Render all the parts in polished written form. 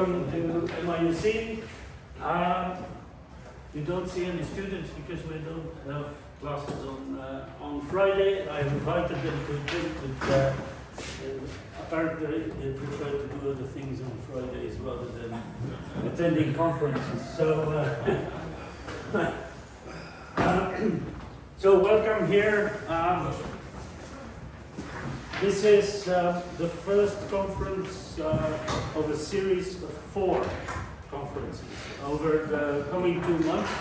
welcome to MIUC. You don't see any students because we don't have classes on Friday. I invited them to drink, but apparently they prefer to do other things on Fridays rather than attending conferences. So welcome here. This is the first conference of a series of 4 conferences over the coming 2 months.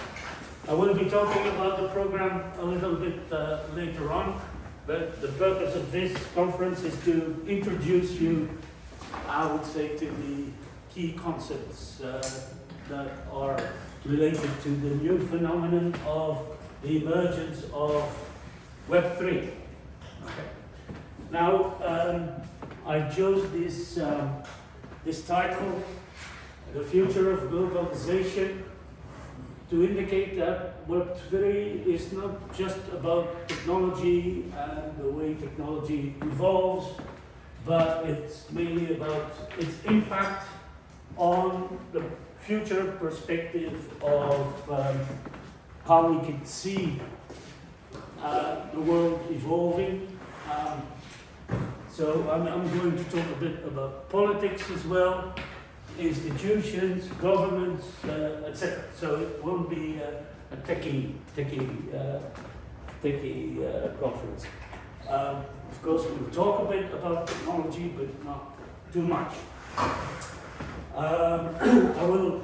I will be talking about the program a little bit later on, but the purpose of this conference is to introduce you, I would say, to the key concepts that are related to the new phenomenon of the emergence of Web3. Okay. Now, I chose this title, The Future of Globalisation, to indicate that Web3 is not just about technology and the way technology evolves, but it's mainly about its impact on the future perspective of how we can see the world evolving. So I'm going to talk a bit about politics as well, institutions, governments, etc. So it won't be a techie conference. Of course, we'll talk a bit about technology, but not too much. I will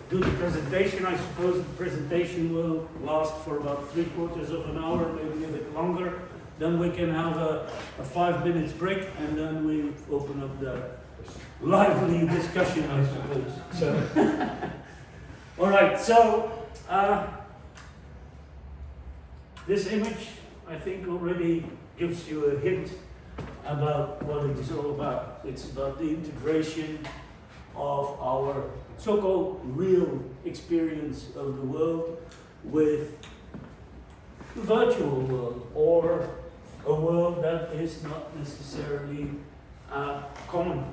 do the presentation. I suppose the presentation will last for about 3/4 of an hour, maybe a bit longer. Then we can have a 5 minutes break, and then we open up the lively discussion, I suppose. So, all right. So this image, I think, already gives you a hint about what it is all about. It's about the integration of our so-called real experience of the world with the virtual world, or a world that is not necessarily common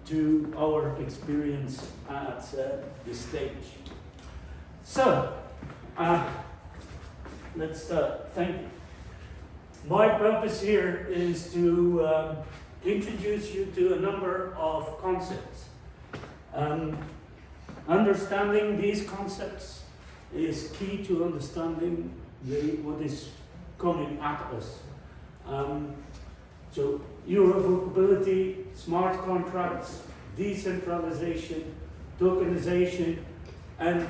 to our experience at this stage. So, let's start. Thank you. My purpose here is to introduce you to a number of concepts. Understanding these concepts is key to understanding what is coming at us. So, irrevocability, smart contracts, decentralization, tokenization, and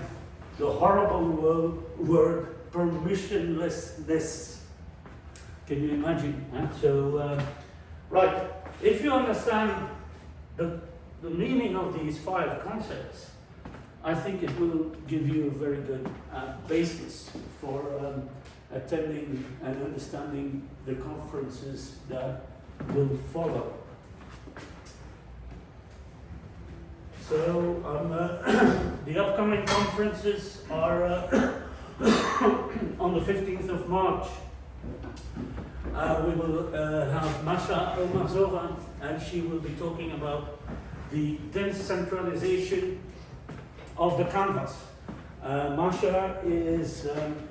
the horrible word permissionlessness. Can you imagine? Huh? So, right, if you understand the meaning of these 5 concepts, I think it will give you a very good basis for attending and understanding the conferences that will follow. So the upcoming conferences are on the 15th of March. We will have Masha Elmazova, and she will be talking about the decentralization of the canvas. Masha is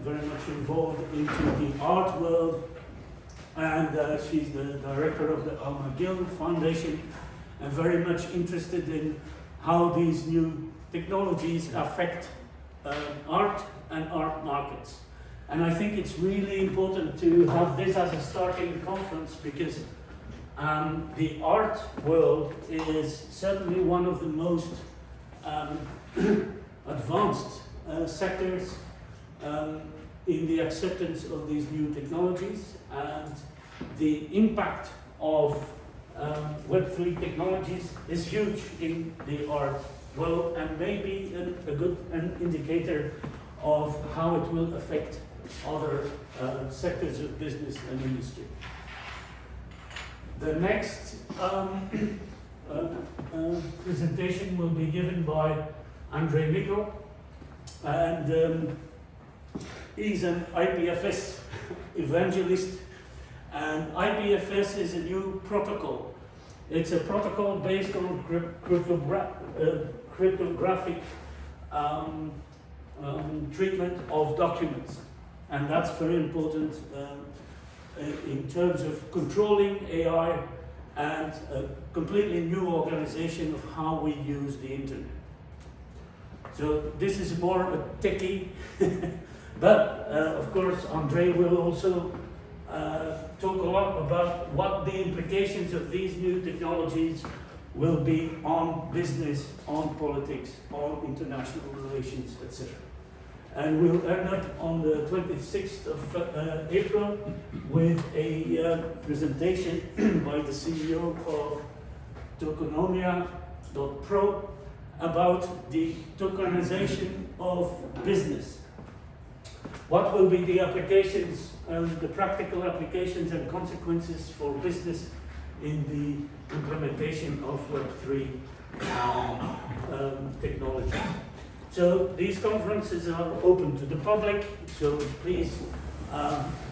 very much involved into the art world, and she's the director of the Alma Gill Foundation, and very much interested in how these new technologies affect art and art markets. And I think it's really important to have this as a starting conference, because the art world is certainly one of the most advanced sectors in the acceptance of these new technologies, and the impact of Web3 technologies is huge in the art world, and maybe a good indicator of how it will affect other sectors of business and industry. The next presentation will be given by André Mikkel, and he's an IPFS evangelist, and IPFS is a new protocol It's a protocol based on cryptographic treatment of documents. And that's very important in terms of controlling AI and a completely new organization of how we use the internet. So this is more a techie, but of course André will also talk a lot about what the implications of these new technologies will be on business, on politics, on international relations, etc. And we'll end up on the 26th of April with a presentation by the CEO of Tokenomia.pro about the tokenization of business. What will be the applications, the practical applications and consequences for business in the implementation of Web3 technology. So these conferences are open to the public, so please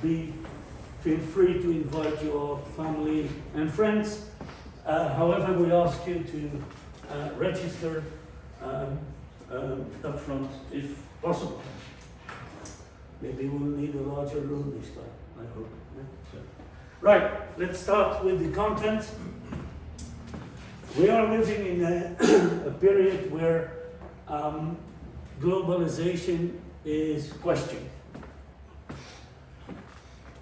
feel free to invite your family and friends. However, we ask you to register up front if possible. Maybe we'll need a larger room this time, I hope. Yeah? So. Right, let's start with the content. We are living in a period where globalization is questioned.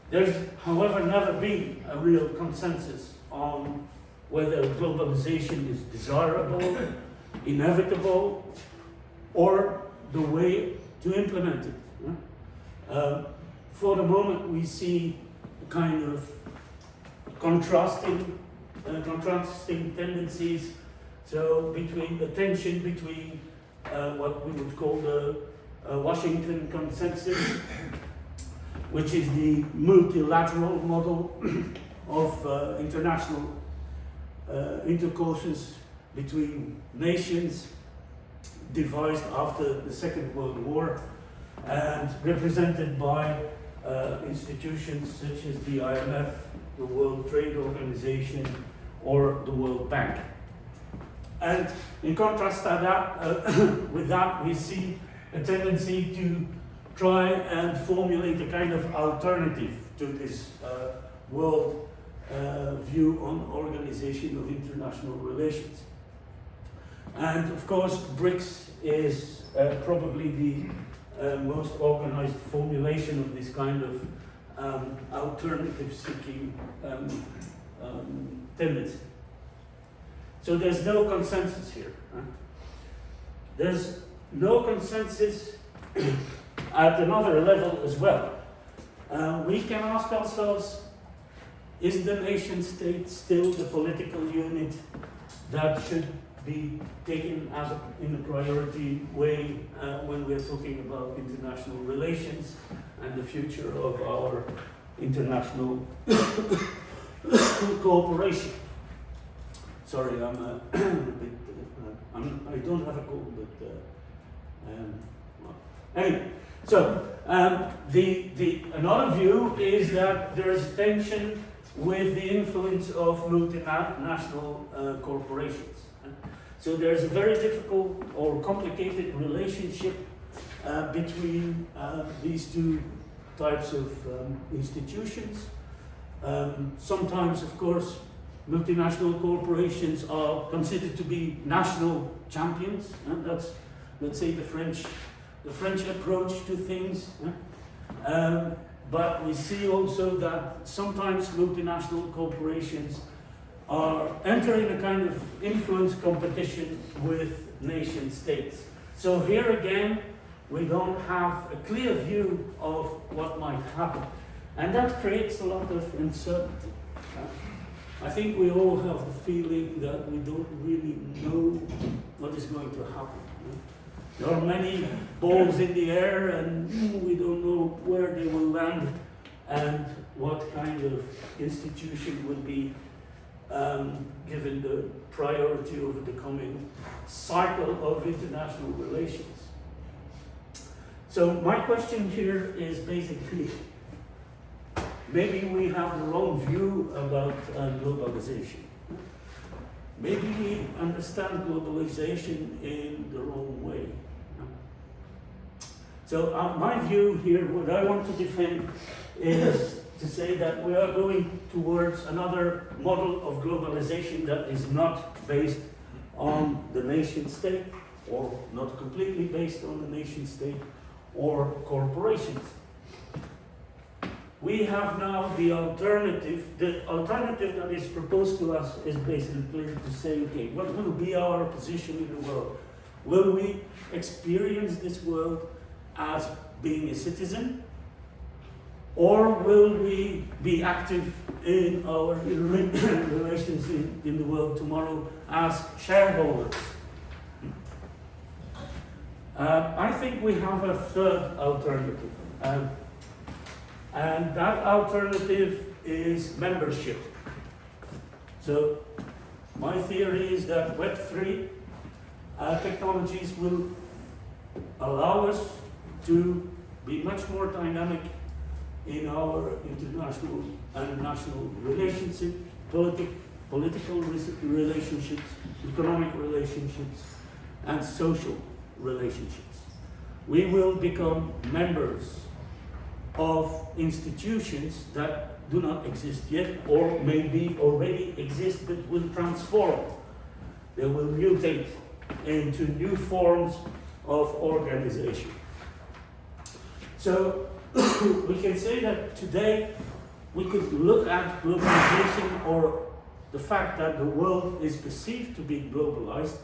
There's, however, never been a real consensus on whether globalization is desirable, inevitable, or the way to implement it. For the moment, we see a kind of contrasting tendencies. So between the tension between what we would call the Washington Consensus, which is the multilateral model of international intercourses between nations devised after the Second World War and represented by institutions such as the IMF, the World Trade Organization, or the World Bank. And in contrast to that, with that, we see a tendency to try and formulate a kind of alternative to this world view on organization of international relations. And of course, BRICS is probably the most organized formulation of this kind of alternative-seeking tendency. So there's no consensus here. There's no consensus at another level as well. We can ask ourselves, is the nation state still the political unit that should be taken as in a priority way when we're talking about international relations and the future of our international cooperation? Sorry, I'm a bit. I don't have a cold, but well. Anyway. So another view is that there is tension with the influence of multinational corporations. So there's a very difficult or complicated relationship between these two types of institutions. Sometimes, of course, multinational corporations are considered to be national champions, and that's, let's say, the French approach to things. But we see also that sometimes multinational corporations are entering a kind of influence competition with nation states. So here again, we don't have a clear view of what might happen. And that creates a lot of uncertainty. I think we all have the feeling that we don't really know what is going to happen. There are many balls in the air and we don't know where they will land and what kind of institution will be given the priority over the coming cycle of international relations. So my question here is basically, maybe we have the wrong view about globalization. maybe we understand globalization in the wrong way. So my view here, what I want to defend is to say that we are going towards another model of globalization that is not based on the nation state, or not completely based on the nation state or corporations. We have now the alternative. The alternative that is proposed to us is basically to say, okay, what will be our position in the world? Will we experience this world as being a citizen? Or will we be active in our relations in the world tomorrow as shareholders? I think we have a third alternative. And that alternative is membership. So my theory is that Web3 technologies will allow us to be much more dynamic in our international and national relationships, political relationships, economic relationships, and social relationships. We will become members of institutions that do not exist yet, or maybe already exist but will transform. They will mutate into new forms of organization. So we can say that today we could look at globalization, or the fact that the world is perceived to be globalized,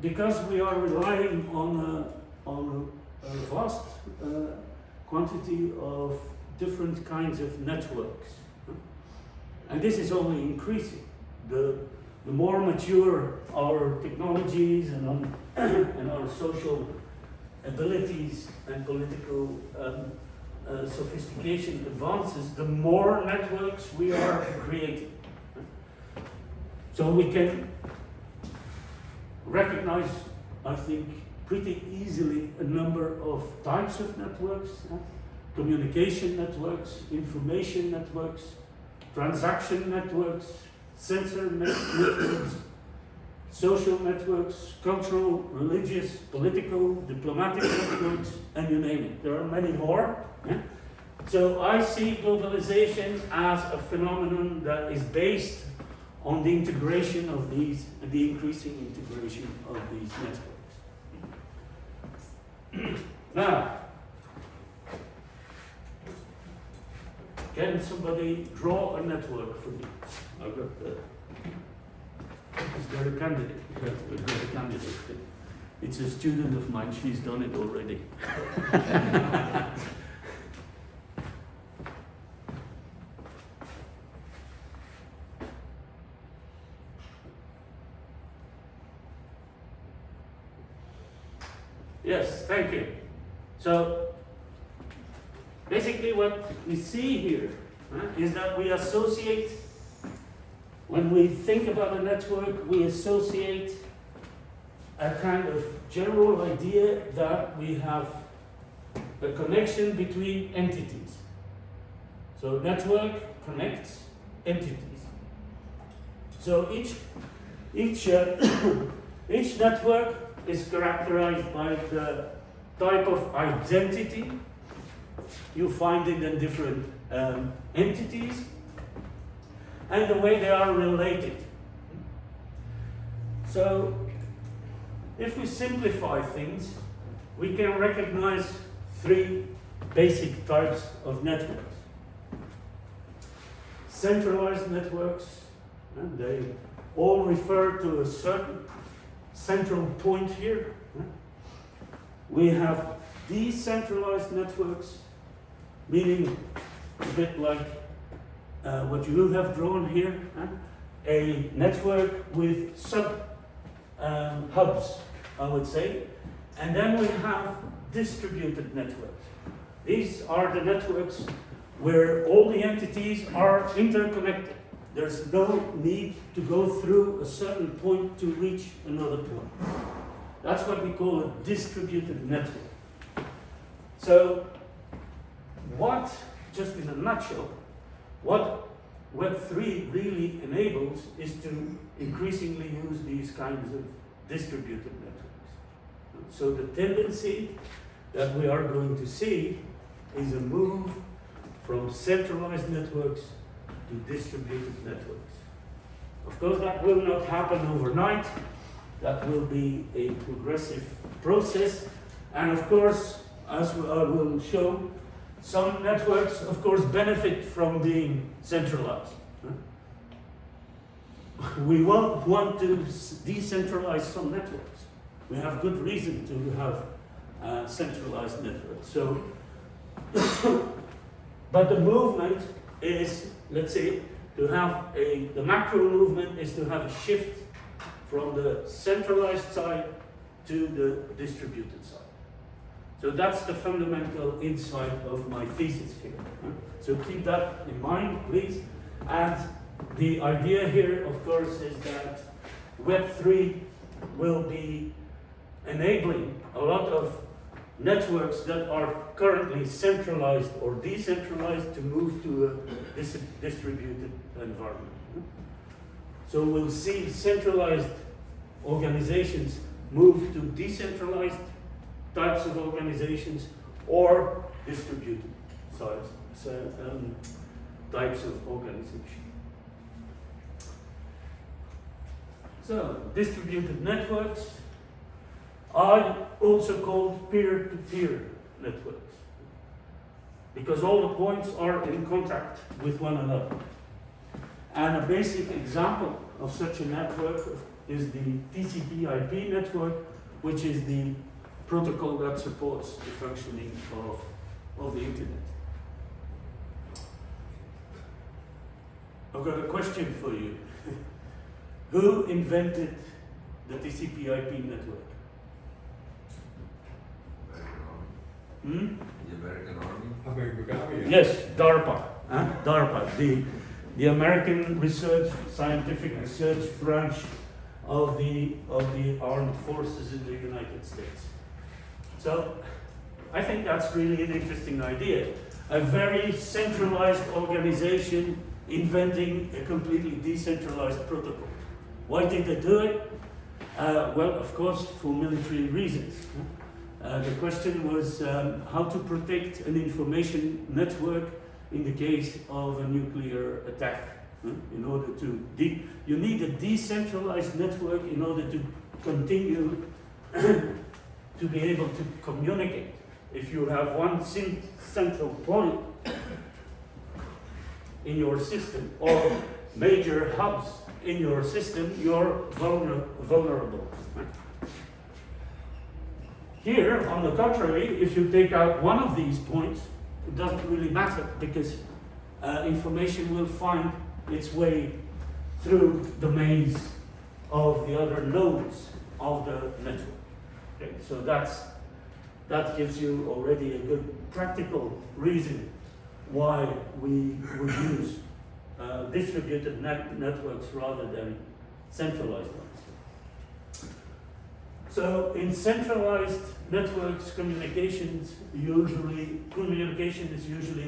because we are relying on a vast quantity of different kinds of networks. And this is only increasing. The more mature our technologies and our social abilities and political sophistication advances, the more networks we are creating. So we can recognize, I think, pretty easily a number of types of networks: communication networks, information networks, transaction networks, sensor networks, social networks, cultural, religious, political, diplomatic networks, and you name it. There are many more. So I see globalization as a phenomenon that is based on the integration of these, the increasing integration of these networks. Now, can somebody draw a network for me? I've got the... Is there a candidate? We've got a candidate. It's a student of mine, she's done it already. Yes, thank you. So, basically what we see here is that we associate, when we think about a network, we associate a kind of general idea that we have a connection between entities. So network connects entities. So each network is characterized by the type of identity you find in the different entities and the way they are related. So if we simplify things, we can recognize three basic types of networks. Centralized networks, and they all refer to a certain central point here. We have decentralized networks, meaning a bit like what you have drawn here, a network with sub-hubs, I would say. And then we have distributed networks. These are the networks where all the entities are interconnected. There's no need to go through a certain point to reach another point. That's what we call a distributed network. So, just in a nutshell, what Web3 really enables is to increasingly use these kinds of distributed networks. So the tendency that we are going to see is a move from centralized networks to distributed networks. Of course, that will not happen overnight. That will be a progressive process. And of course, as I will show, some networks, of course, benefit from being centralized. We won't want to decentralize some networks. We have good reason to have centralized networks. So, but the movement is, let's say, to have the macro movement is to have a shift from the centralized side to the distributed side. So that's the fundamental insight of my thesis here. So keep that in mind, please. And the idea here, of course, is that Web3 will be enabling a lot of networks that are currently centralized or decentralized to move to a distributed environment. So we'll see centralized organizations move to decentralized types of organizations or distributed types of organization. So distributed networks are also called peer-to-peer networks because all the points are in contact with one another. And a basic example of such a network is the TCP/IP network, which is the protocol that supports the functioning of the internet. I've got a question for you. Who invented the TCP/IP network? The American Army? Yes, DARPA. DARPA, the American scientific research branch of the armed forces in the United States. So I think that's really an interesting idea. A very centralized organization inventing a completely decentralized protocol. Why did they do it? Well, of course, for military reasons. The question was how to protect an information network in the case of a nuclear attack. In order to, you need a decentralized network in order to continue to be able to communicate. If you have one central point in your system or major hubs in your system, you're vulnerable. Here, on the contrary, if you take out one of these points, it doesn't really matter because information will find its way through the maze of the other nodes of the network. Okay, so that gives you already a good practical reason why we would use distributed networks rather than centralized ones. So in centralized networks, communication is usually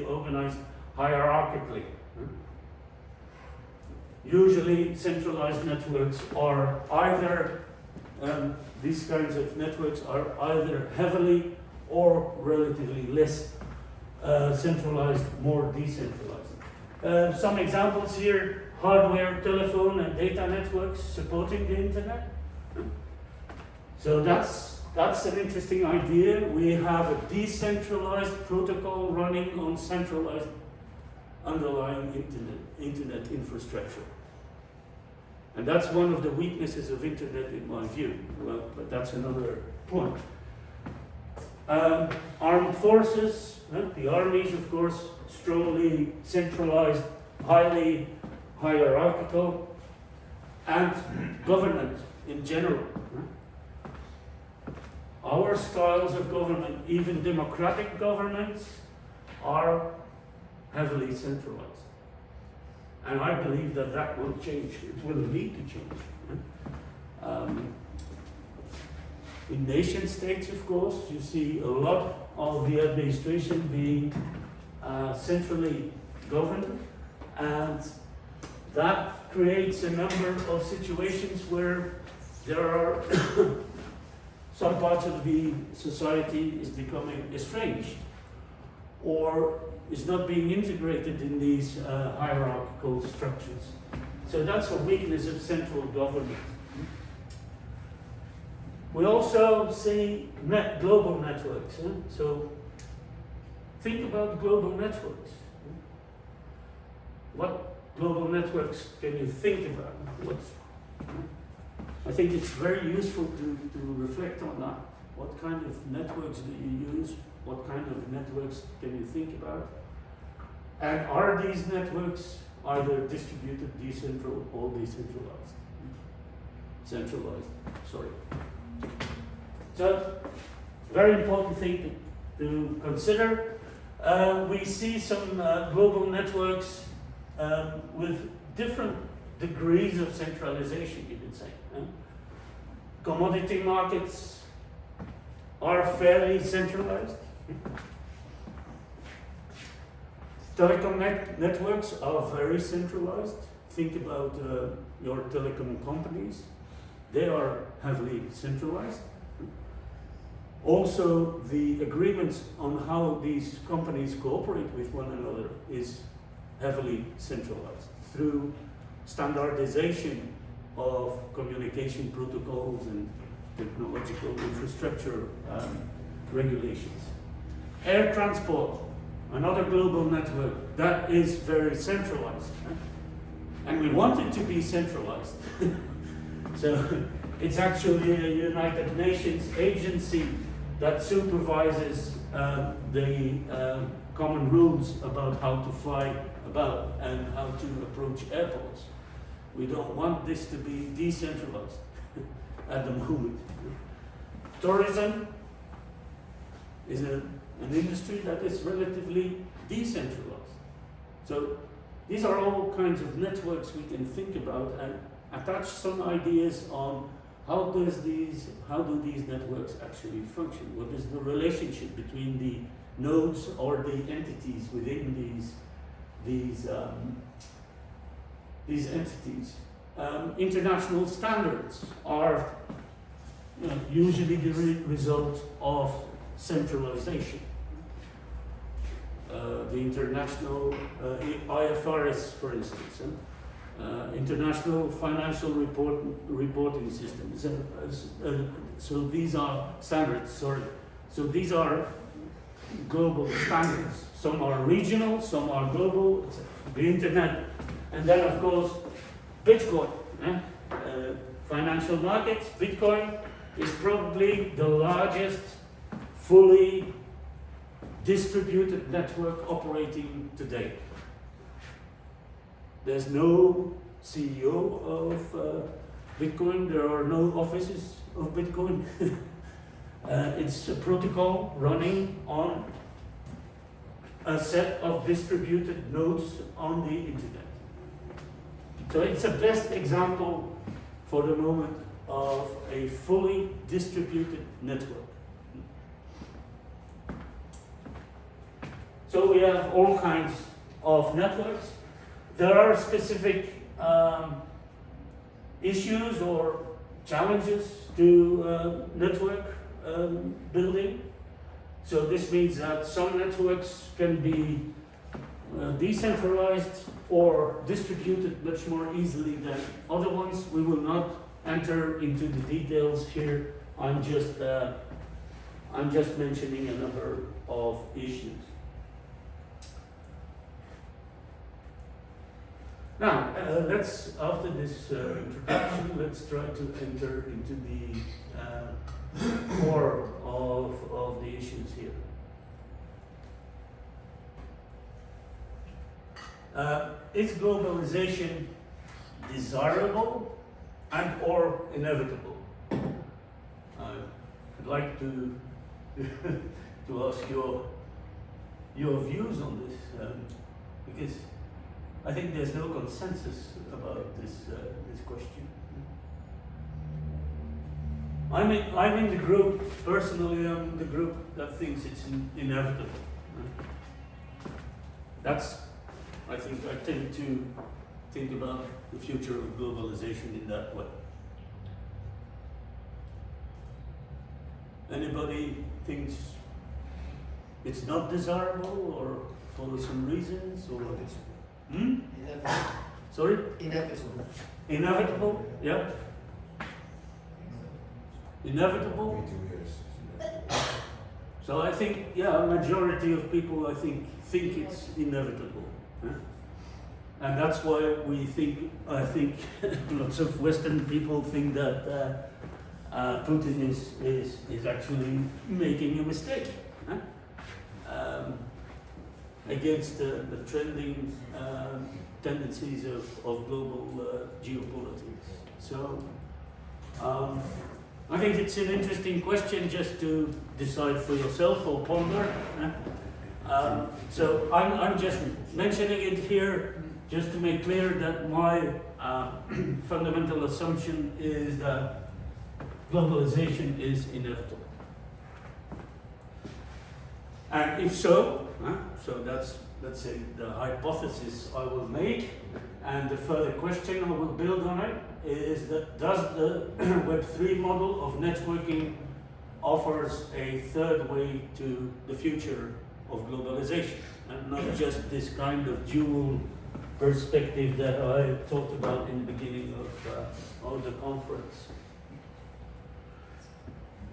organized hierarchically. Usually centralized networks are either, these kinds of networks are either heavily or relatively less centralized, more decentralized. Some examples here: hardware, telephone, and data networks supporting the internet. So that's an interesting idea. We have a decentralized protocol running on centralized underlying internet infrastructure. And that's one of the weaknesses of internet in my view. Well, but that's another point. Armed forces, the armies, of course, strongly centralized, highly hierarchical, and government in general. Our styles of government, even democratic governments, are heavily centralized. And I believe that that will change. It will need to change. In nation states, of course, you see a lot of the administration being centrally governed, and that creates a number of situations where there are some parts of the society is becoming estranged or is not being integrated in these hierarchical structures. So that's a weakness of central government. We also see global networks. So think about global networks. What global networks can you think about? I think it's very useful to reflect on that. What kind of networks do you use? What kind of networks can you think about? And are these networks either distributed, decentral, or decentralized? Centralized, sorry. So, very important thing to consider. We see some global networks with different degrees of centralization, you could say. Commodity markets are fairly centralized. Telecom networks are very centralized. Think about your telecom companies. They are heavily centralized. Also, the agreements on how these companies cooperate with one another is heavily centralized through standardization of communication protocols and technological infrastructure regulations. Air transport, another global network, that is very centralized. And we want it to be centralized. So it's actually a United Nations agency that supervises the common rules about how to fly about and how to approach airports. We don't want this to be decentralized at the moment. Tourism is an industry that is relatively decentralized. So these are all kinds of networks we can think about and attach some ideas on how do these networks actually function? What is the relationship between the nodes or the entities within these entities? International standards are usually the result of centralization. The international IFRS, for instance, international financial reporting systems. So these are standards. So these are global standards. Some are regional, some are global. The internet, and then of course Bitcoin. Financial markets. Bitcoin is probably the largest fully distributed network operating today. There's no CEO of Bitcoin, there are no offices of Bitcoin. It's a protocol running on a set of distributed nodes on the internet. So it's a best example for the moment of a fully distributed network. So we have all kinds of networks. There are specific issues or challenges to network building. So this means that some networks can be decentralized or distributed much more easily than other ones. We will not enter into the details here. I'm just mentioning a number of issues. Now, after this introduction, let's try to enter into the core of the issues here. Is globalization desirable and or inevitable? I'd like to to ask your views on this, because I think there's no consensus about this question. I'm in the group, personally I'm the group that thinks it's inevitable. I tend to think about the future of globalization in that way. Anybody thinks it's not desirable, or for some reasons, or Sorry? Inevitable. Inevitable? Yeah. Inevitable? So I think, yeah, a majority of people, I think it's inevitable. Huh? And that's why I think lots of Western people think that Putin is actually making a mistake. Huh? Against the trending tendencies of global geopolitics. So I think it's an interesting question just to decide for yourself or ponder. So I'm just mentioning it here just to make clear that my fundamental assumption is that globalization is inevitable. And if so, so that's, let's say, the hypothesis I will make, and the further question I will build on it is that does the Web3 model of networking offers a third way to the future of globalization, and not just this kind of dual perspective that I talked about in the beginning of the conference.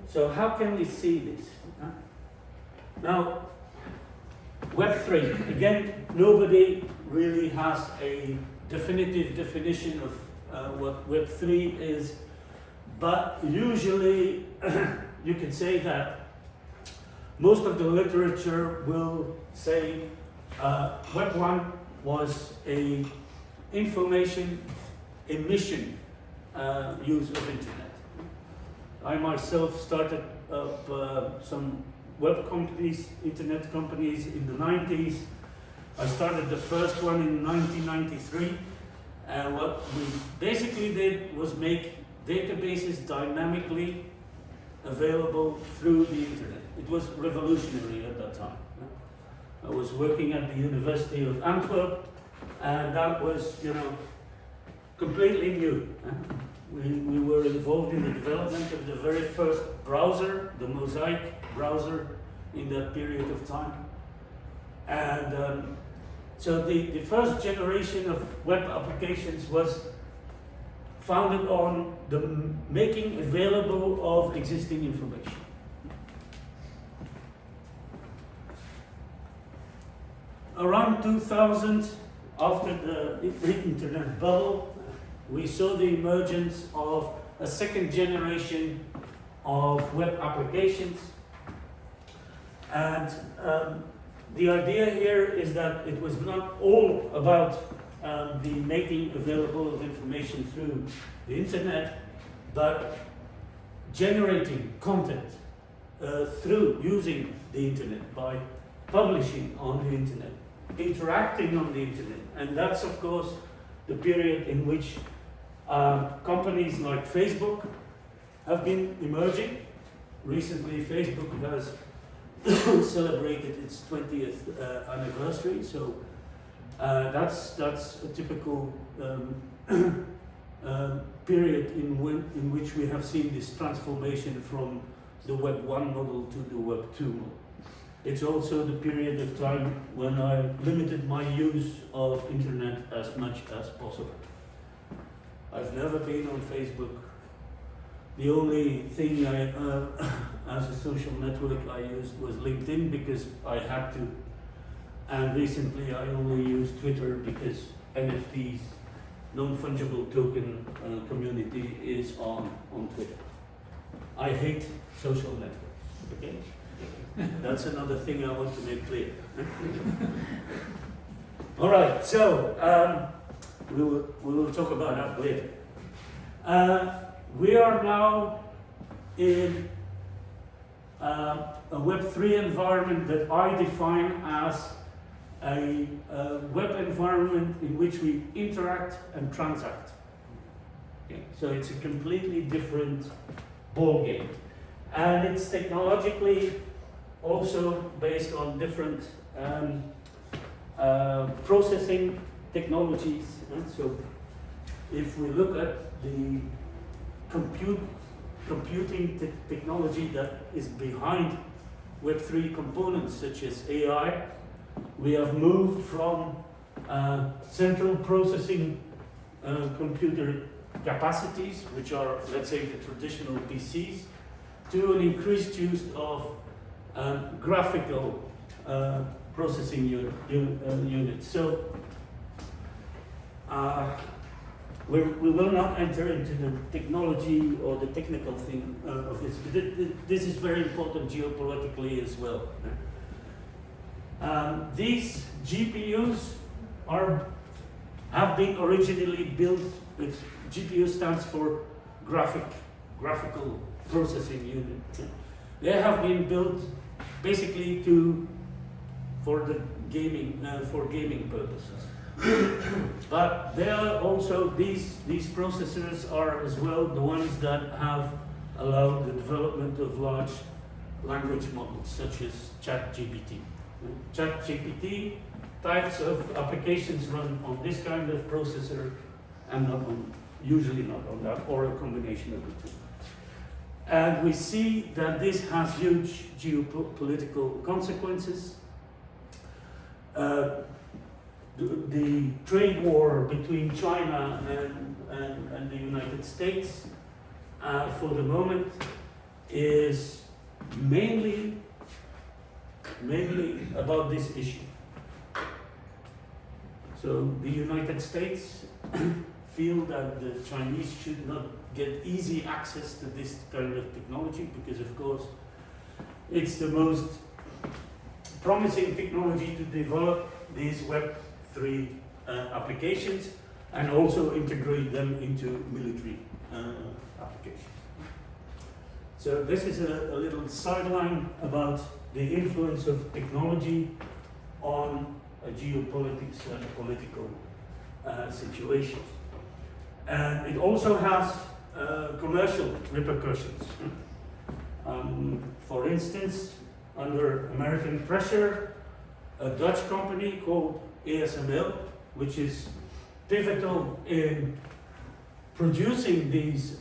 So how can we see this? Now, Web3, again, nobody really has a definitive definition of what Web3 is, but usually you can say that most of the literature will say Web1 was a information emission use of internet. I myself started up some web companies, internet companies in the 90s. I started the first one in 1993, and what we basically did was make databases dynamically available through the internet. It was revolutionary at that time. I was working at the University of Antwerp, and that was, completely new. We were involved in the development of the very first browser, the Mosaic browser, in that period of time. And so the first generation of web applications was founded on the making available of existing information. Around 2000, after the internet bubble, we saw the emergence of a second generation of web applications. And the idea here is that it was not all about the making available of information through the internet, but generating content through using the internet, by publishing on the internet, interacting on the internet. And that's, of course, the period in which companies like Facebook have been emerging. Recently, Facebook has celebrated its 20th anniversary, so that's a typical period in which we have seen this transformation from the Web 1 model to the Web 2 model. It's also the period of time when I limited my use of internet as much as possible. I've never been on Facebook. The only thing as a social network I used was LinkedIn because I had to. And recently I only use Twitter because NFTs, non-fungible token community, is on Twitter. I hate social networks, okay? That's another thing I want to make clear. All right, so we will talk about that later. We are now in a Web3 environment that I define as a web environment in which we interact and transact. Okay? So it's a completely different ballgame. And it's technologically also based on different processing technologies. So if we look at the computing technology that is behind Web3 components such as AI, we have moved from central processing computer capacities, which are, let's say, the traditional PCs, to an increased use of graphical processing units. So we will not enter into the technology or the technical thing of this, but this is very important geopolitically as well. These GPUs have been originally built with GPU stands for graphical processing unit. They have been built basically for gaming purposes. But they are also these processors are as well the ones that have allowed the development of large language models such as ChatGPT. ChatGPT types of applications run on this kind of processor and usually not on that, or a combination of the two. And we see that this has huge geopolitical consequences. The trade war between China and the United States for the moment is mainly about this issue. So the United States feel that the Chinese should not get easy access to this kind of technology because, of course, it's the most promising technology to develop these Web3 applications and also integrate them into military applications. So this is a little sideline about the influence of technology on geopolitics and political situations. And it also has commercial repercussions. For instance, under American pressure, a Dutch company called ASML, which is pivotal in producing these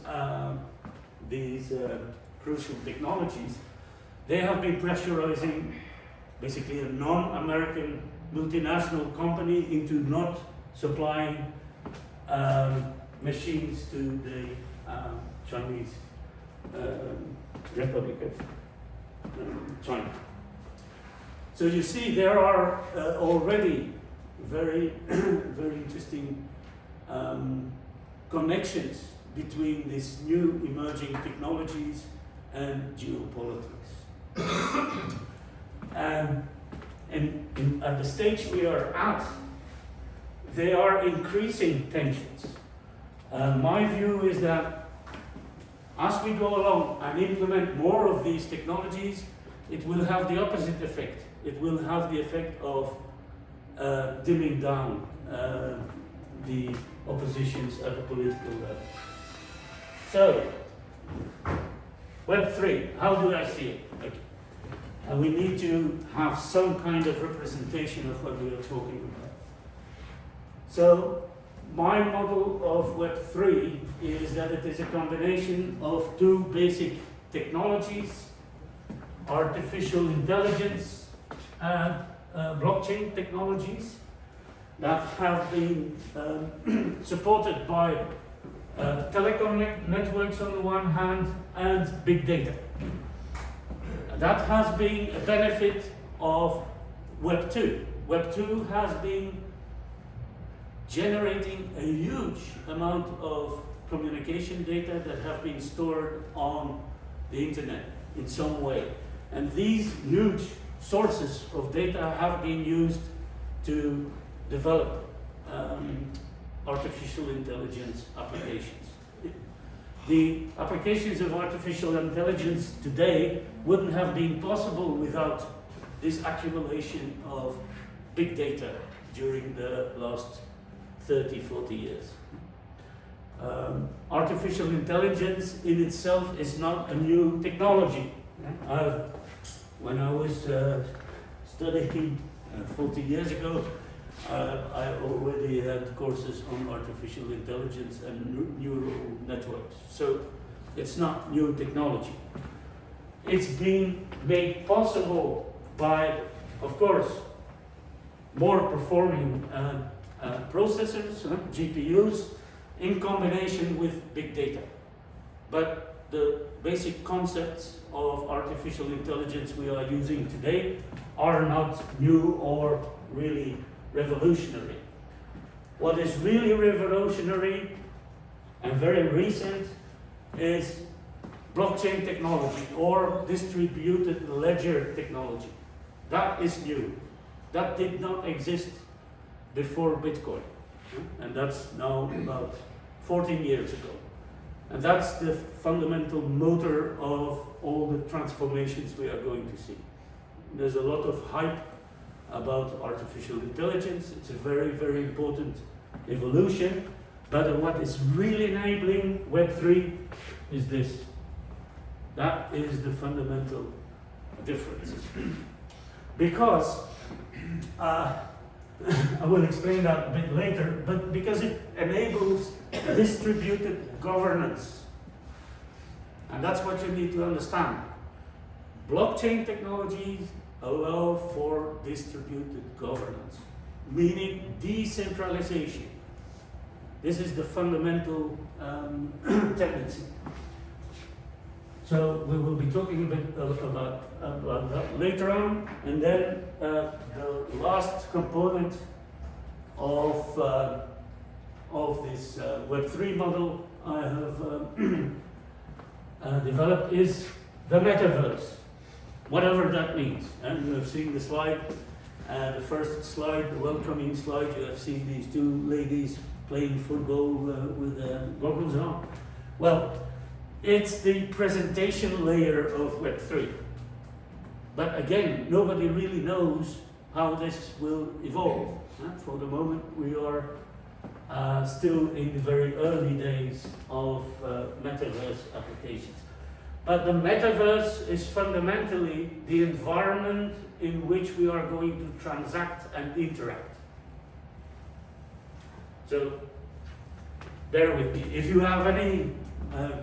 crucial technologies, they have been pressurizing basically a non-American multinational company into not supplying machines to the Chinese Republic of China. So you see there are already very, very interesting connections between these new emerging technologies and geopolitics. And at the stage we are at, they are increasing tensions. My view is that as we go along and implement more of these technologies, it will have the opposite effect. It will have the effect of dimming down the oppositions at the political level. So, Web3, how do I see it? We need to have some kind of representation of what we are talking about. So, my model of Web3 is that it is a combination of two basic technologies: artificial intelligence and blockchain technologies that have been supported by telecom networks on the one hand and big data. That has been a benefit of Web2. Web2 has been generating a huge amount of communication data that have been stored on the internet in some way. And these huge sources of data have been used to develop artificial intelligence applications. The applications of artificial intelligence today wouldn't have been possible without this accumulation of big data during the last 30, 40 years. Artificial intelligence in itself is not a new technology. When I was studying 40 years ago, I already had courses on artificial intelligence and neural networks. So it's not new technology. It's being made possible by, of course, more performing processors, GPUs, in combination with big data. But the basic concepts of artificial intelligence we are using today are not new or really revolutionary. What is really revolutionary and very recent is blockchain technology or distributed ledger technology. That is new. That did not exist before Bitcoin. And that's now about 14 years ago. And that's the fundamental motor of all the transformations we are going to see. There's a lot of hype about artificial intelligence. It's a very, very important evolution. But what is really enabling Web3 is this. That is the fundamental difference. Because, I will explain that a bit later, but because it enables distributed governance. And that's what you need to understand. Blockchain technologies allow for distributed governance, meaning decentralization. This is the fundamental tendency. So we will be talking a bit about that later on. And then the last component of this Web3 model I have developed is the metaverse, whatever that means. And you have seen the slide, the first slide, the welcoming slide. You have seen these two ladies playing football with goggles on. Well, it's the presentation layer of Web3. But again, nobody really knows how this will evolve. For the moment, we are still in the very early days of metaverse applications. But the metaverse is fundamentally the environment in which we are going to transact and interact. So, bear with me. If you have any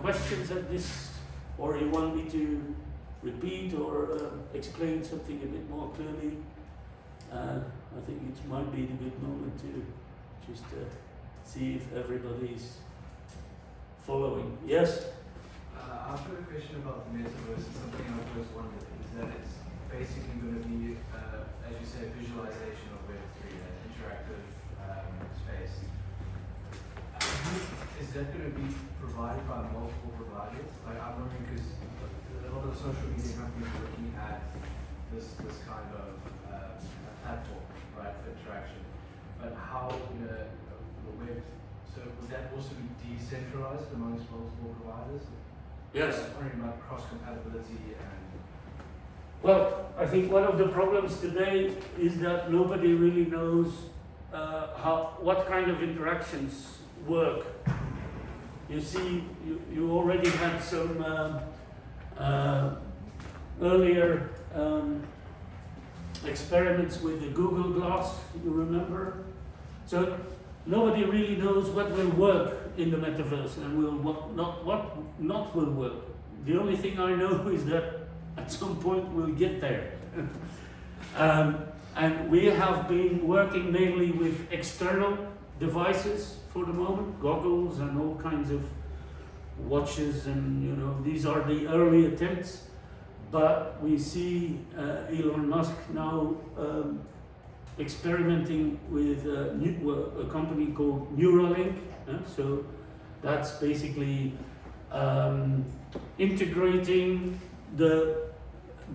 questions at this, or you want me to repeat or explain something a bit more clearly, I think it might be the good moment to just see if everybody's following. Yes? I've got a question about the metaverse, and something I've always wondered is that it's basically going to be, as you say, visualization of Web3, an interactive space. Is that going to be provided by multiple providers? Like, I'm wondering because a lot of social media companies are looking at this kind of platform, right, for interaction. But how the web, so would that also be decentralized amongst multiple providers? Yes. I'm wondering about cross-compatibility and... Well, I think one of the problems today is that nobody really knows what kind of interactions work. You see, you already had some earlier experiments with the Google Glass, you remember? So nobody really knows what will work in the metaverse and what not will work. The only thing I know is that at some point we'll get there. And we have been working mainly with external devices for the moment, goggles and all kinds of watches, and these are the early attempts. But we see Elon Musk now experimenting with a company called Neuralink. So that's basically integrating the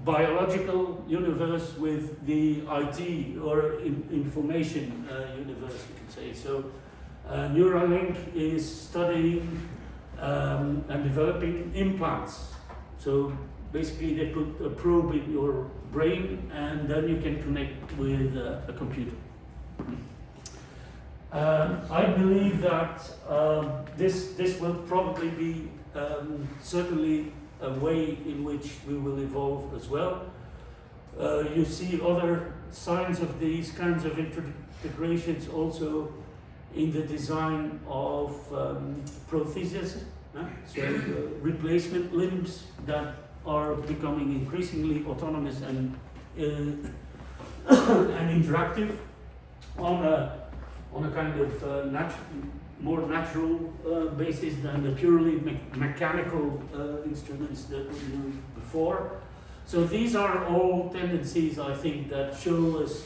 biological universe with the IT or information universe, you could say. So Neuralink is studying and developing implants. So basically they put a probe in your brain and then you can connect with a computer. I believe that this will probably be certainly a way in which we will evolve as well. You see other signs of these kinds of integrations also in the design of prostheses, so replacement limbs that are becoming increasingly autonomous and and interactive on a kind of more natural basis than the purely mechanical instruments that we used before. So these are all tendencies, I think, that show us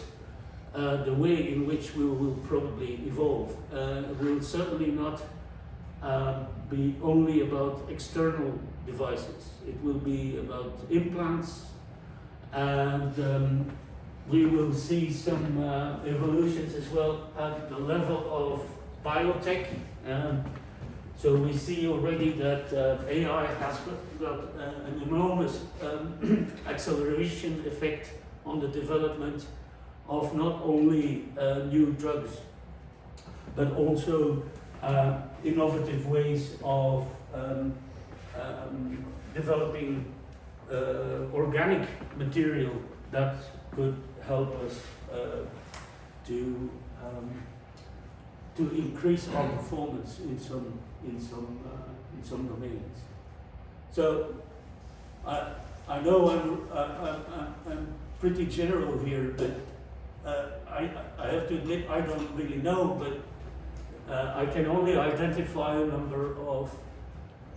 the way in which we will probably evolve. It will certainly not be only about external devices. It will be about implants, and we will see some evolutions as well at the level of biotech. So we see already that AI has got an enormous acceleration effect on the development of not only new drugs, but also innovative ways of developing organic material that could help us to increase our performance in some domains. So I know I'm pretty general here, but I have to admit I don't really know, but I can only identify a number of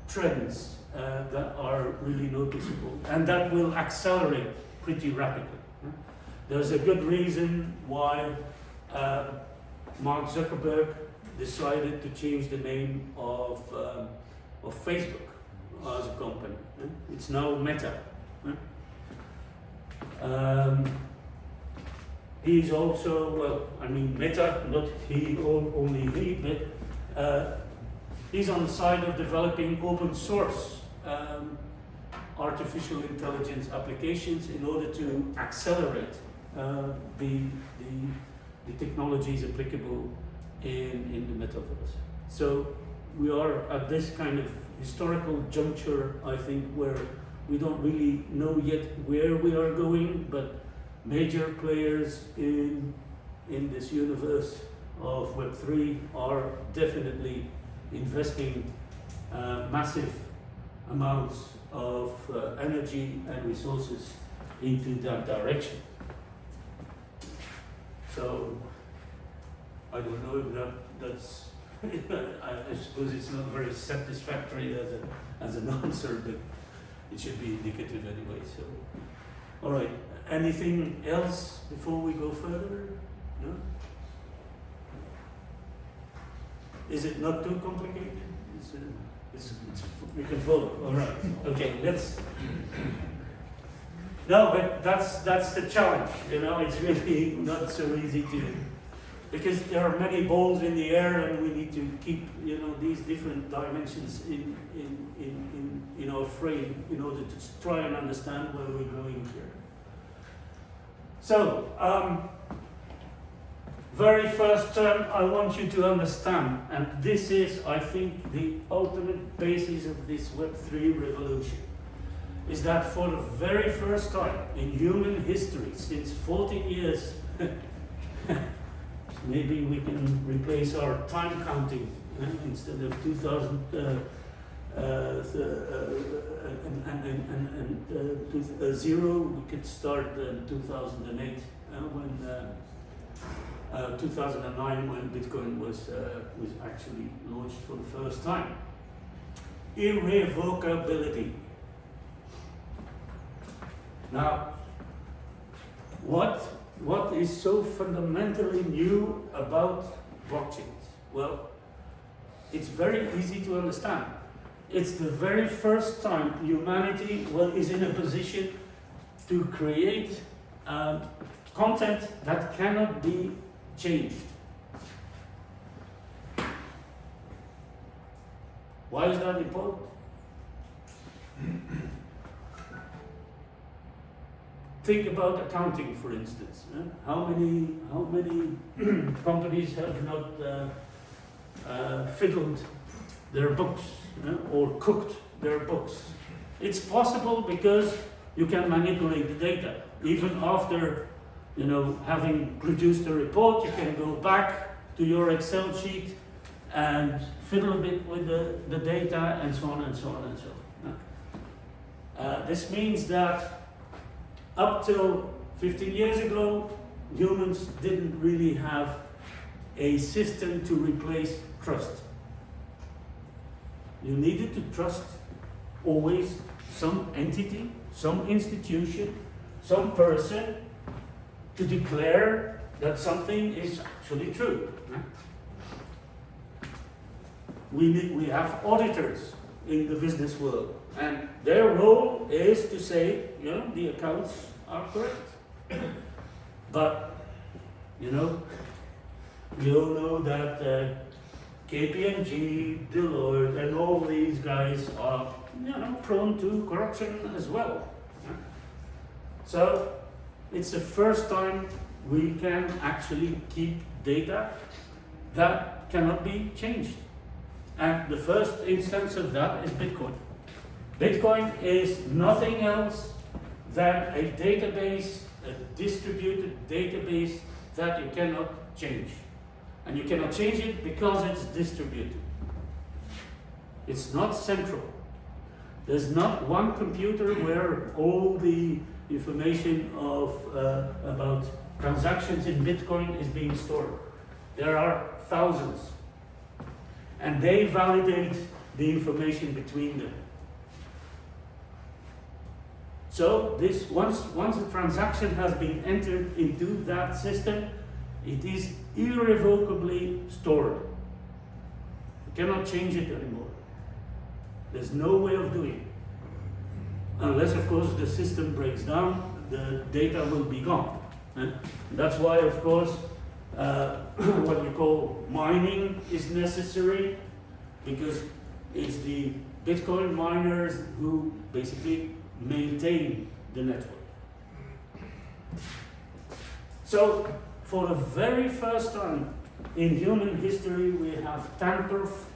trends that are really noticeable and that will accelerate pretty rapidly. There's a good reason why Mark Zuckerberg decided to change the name of Facebook as a company. It's now Meta. He's also, well, I mean Meta, not he, only he, but he's on the side of developing open source artificial intelligence applications in order to accelerate the technologies applicable in the metaverse. So we are at this kind of historical juncture, I think, where we don't really know yet where we are going, but major players in this universe of Web3 are definitely investing massive amounts of energy and resources into that direction. So I don't know if that's I suppose it's not very satisfactory as an answer, but it should be indicative anyway. So, all right. Anything else before we go further? No? Is it not too complicated? We can follow. All right. Okay. Let's. No, but that's the challenge. You know, it's really not so easy to, because there are many balls in the air, and we need to keep, you know, these different dimensions in our frame in order to try and understand where we're going here. So, very first term I want you to understand, and this is, I think, the ultimate basis of this Web3 revolution, is that for the very first time in human history, since 14 years, maybe we can replace our time counting instead of 2000 zero, we could start in 2008 when 2009 when Bitcoin was actually launched for the first time. Irrevocability. Now, what is so fundamentally new about blockchains? Well, it's very easy to understand. It's the very first time humanity is in a position to create content that cannot be changed. Why is that important? Think about accounting, for instance. How many companies have not fiddled their books or cooked their books? It's possible because you can manipulate the data. Even after, having produced a report, you can go back to your Excel sheet and fiddle a bit with the data and so on and so on and so on. This means that up till 15 years ago, humans didn't really have a system to replace trust. You needed to trust always some entity, some institution, some person to declare that something is actually true. We have auditors in the business world, and their role is to say, the accounts are correct. But, we all know that KPMG, Deloitte, and all these guys are, prone to corruption as well. So, it's the first time we can actually keep data that cannot be changed. And the first instance of that is Bitcoin. Bitcoin is nothing else than a database, a distributed database that you cannot change. And you cannot change it because it's distributed. It's not central. There's not one computer where all the information about transactions in Bitcoin is being stored. There are thousands. And they validate the information between them. So once a transaction has been entered into that system, it is irrevocably stored. You cannot change it anymore. There's no way of doing it. Unless, of course, the system breaks down, the data will be gone. And that's why, of course, what you call mining is necessary, because it's the Bitcoin miners who basically maintain the network. So, for the very first time in human history, we have tamper-proof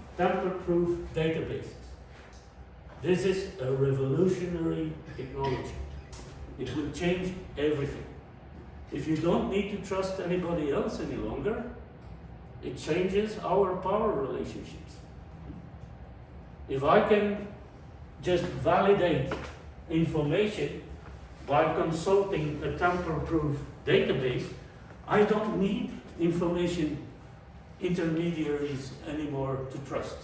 databases. This is a revolutionary technology. It will change everything. If you don't need to trust anybody else any longer, it changes our power relationships. If I can just validate information by consulting a tamper-proof database, I don't need information intermediaries anymore to trust.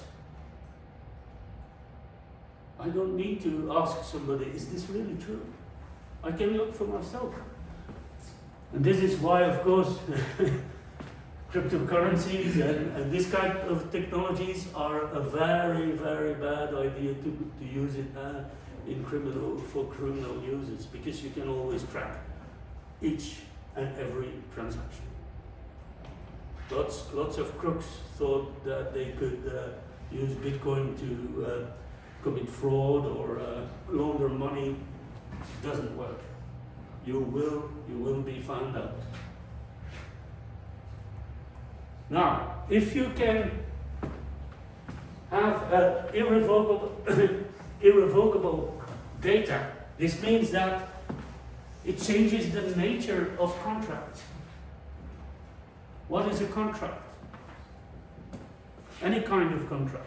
I don't need to ask somebody, is this really true? I can look for myself. And this is why, of course, cryptocurrencies and this kind of technologies are a very, very bad idea to use it for criminal uses, because you can always track each and every transaction. Lots of crooks thought that they could use Bitcoin to commit fraud or launder money. It doesn't work. You will be found out. Now, if you can have irrevocable data, this means that it changes the nature of contracts. What is a contract? Any kind of contract.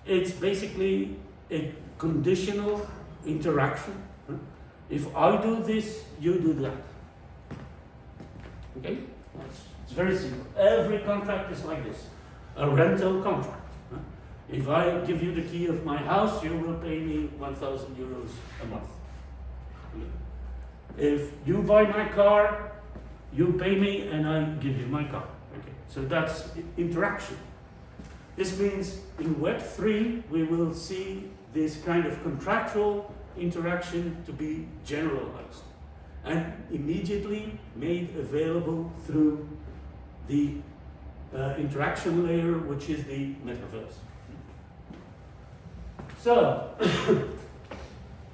It's basically a conditional interaction. If I do this, you do that. Okay? It's very simple. Every contract is like this. A rental contract. If I give you the key of my house, you will pay me 1,000 euros a month. If you buy my car, you pay me and I give you my car. Okay. So that's interaction. This means in Web3 we will see this kind of contractual interaction to be generalized and immediately made available through the interaction layer, which is the metaverse. So,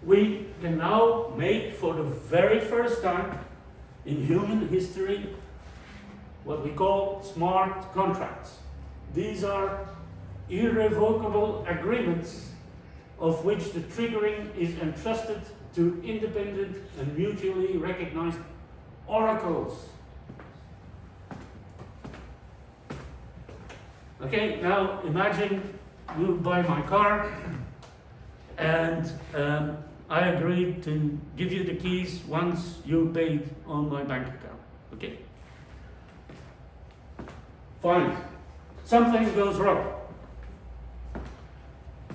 we can now make, for the very first time in human history, what we call smart contracts. These are irrevocable agreements of which the triggering is entrusted to independent and mutually recognized oracles. Okay, now imagine you buy my car and I agreed to give you the keys once you paid on my bank account. Okay. Fine. Something goes wrong.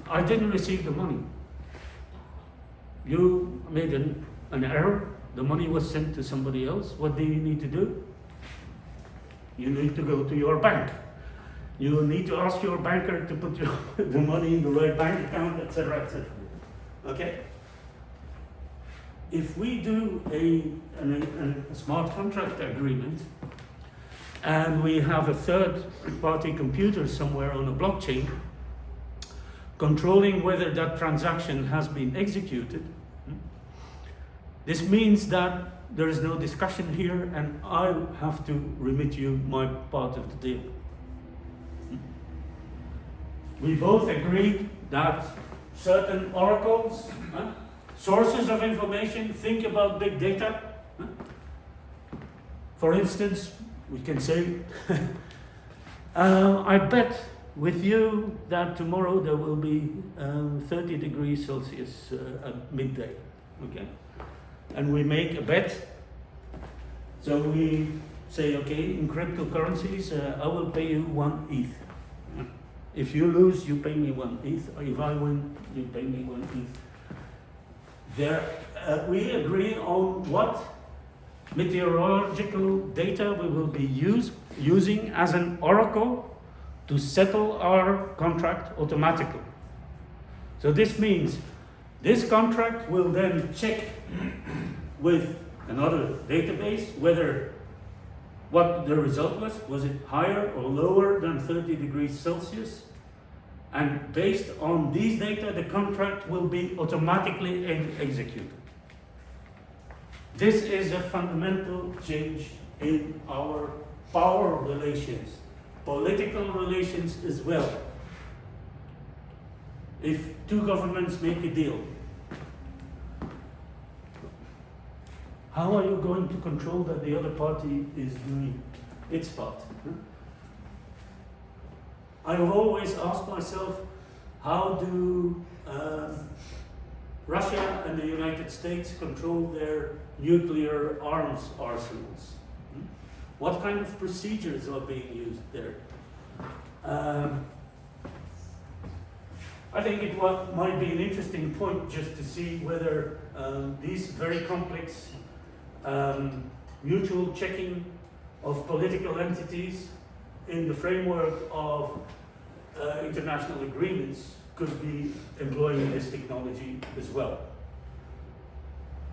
I didn't receive the money. You made an error. The money was sent to somebody else. What do you need to do? You need to go to your bank. You need to ask your banker to put the money in the right bank account, etc., etc. Okay? If we do a smart contract agreement and we have a third-party computer somewhere on a blockchain controlling whether that transaction has been executed, this means that there is no discussion here and I have to remit you my part of the deal. We both agreed that certain oracles, sources of information, think about big data. For instance, we can say, I bet with you that tomorrow there will be 30 degrees Celsius at midday. Okay? And we make a bet. So we say, okay, in cryptocurrencies, I will pay you 1 ETH. If you lose, you pay me 1 ETH. If I win, you pay me 1 ETH. We agree on what meteorological data we will be using as an oracle to settle our contract automatically. So this means this contract will then check with another database whether what the result was it higher or lower than 30 degrees Celsius? And based on these data, the contract will be automatically executed. This is a fundamental change in our power relations, political relations as well. If two governments make a deal, how are you going to control that the other party is doing its part? I've always asked myself, how do Russia and the United States control their nuclear arms arsenals? What kind of procedures are being used there? I think it might be an interesting point just to see whether these very complex mutual checking of political entities in the framework of international agreements could be employing this technology as well.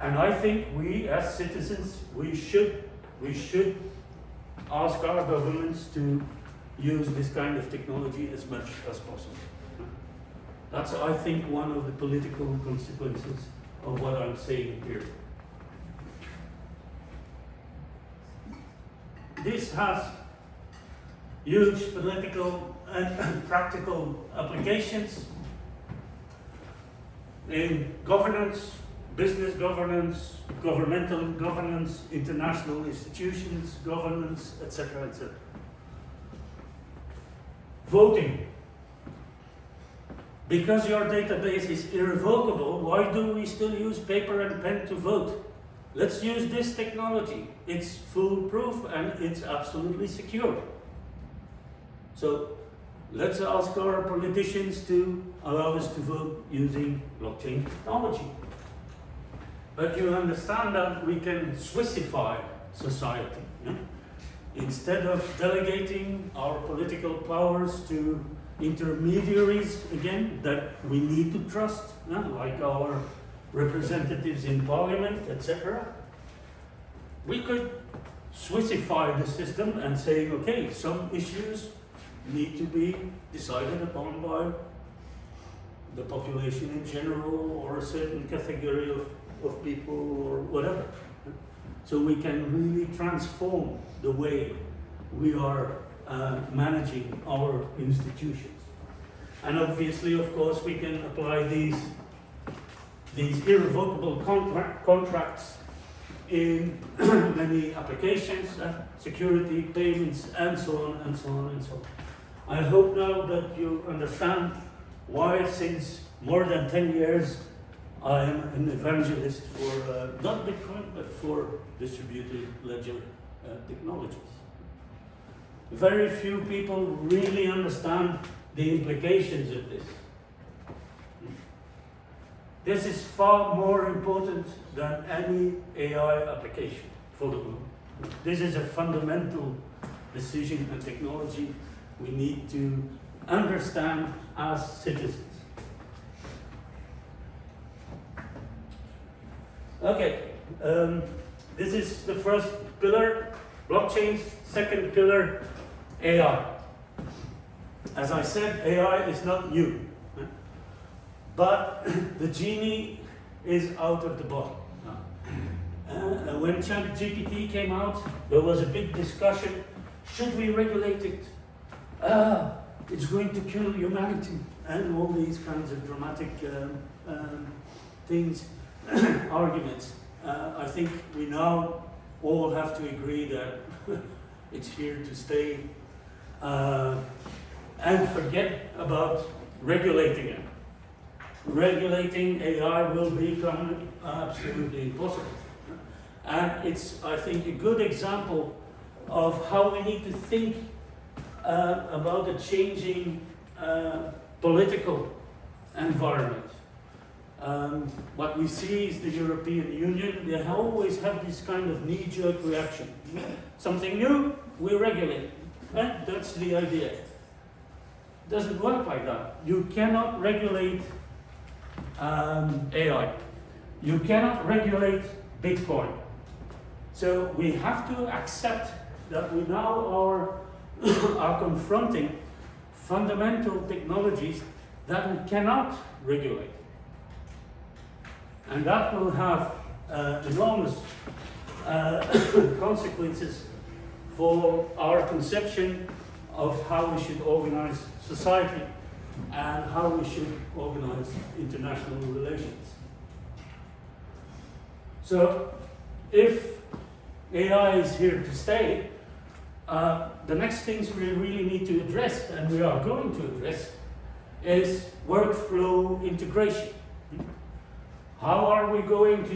And I think we as citizens, we should ask our governments to use this kind of technology as much as possible. That's, I think, one of the political consequences of what I'm saying here. This has huge political and practical applications in governance, business governance, governmental governance, international institutions, governance, etc., etc. Voting. Because your database is irrevocable, why do we still use paper and pen to vote? Let's use this technology. It's foolproof and it's absolutely secure. So let's ask our politicians to allow us to vote using blockchain technology. But you understand that we can Swissify society. Yeah? Instead of delegating our political powers to intermediaries, again, that we need to trust, like our representatives in parliament, etc., we could Swissify the system and say, okay, some issues need to be decided upon by the population in general or a certain category of people or whatever. So we can really transform the way we are managing our institutions. And obviously, of course, we can apply these irrevocable contracts in many applications, security, payments, and so on, and so on, and so on. I hope now that you understand why, since more than 10 years, I am an evangelist for not Bitcoin, but for distributed ledger technologies. Very few people really understand the implications of this. This is far more important than any AI application for the moment. This is a fundamental decision and technology we need to understand as citizens. Okay, this is the first pillar, blockchains. Second pillar, AI. As I said, AI is not new, but the genie is out of the bottle. When ChatGPT came out, there was a big discussion. Should we regulate it? It's going to kill humanity, and all these kinds of dramatic things, arguments. I think we now all have to agree that it's here to stay, and forget about regulating it. Regulating AI will become absolutely impossible. And it's, I think, a good example of how we need to think about a changing political environment. What we see is the European Union, they always have this kind of knee-jerk reaction. Something new, we regulate. That's the idea. It doesn't work like that. You cannot regulate AI. You cannot regulate Bitcoin. So we have to accept that we now are confronting fundamental technologies that we cannot regulate. And that will have enormous consequences for our conception of how we should organize society and how we should organize international relations. So, if AI is here to stay, the next things we really need to address, and we are going to address, is workflow integration. How are we going to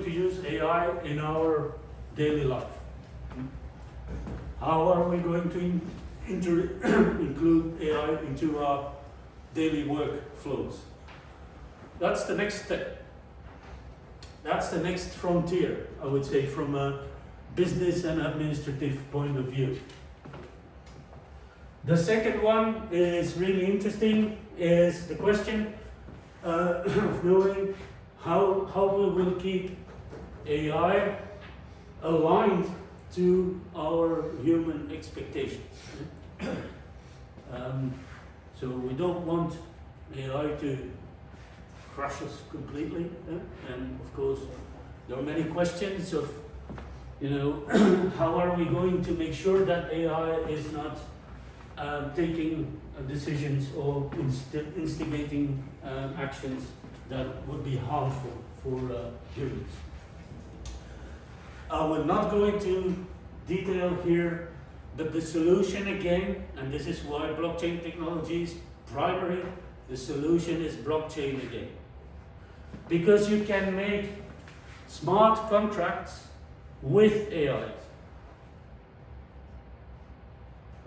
use AI in our daily life? How are we going to include AI into our daily workflows? That's the next step. That's the next frontier, I would say, from a business and administrative point of view. The second one is really interesting, is the question of knowing how we will keep AI aligned to our human expectations. So we don't want AI to crush us completely, and of course there are many questions of, how are we going to make sure that AI is not taking decisions or instigating actions that would be harmful for humans. I will not go into detail here, but the solution again, and this is why blockchain technology is primary, the solution is blockchain again. Because you can make smart contracts with AI.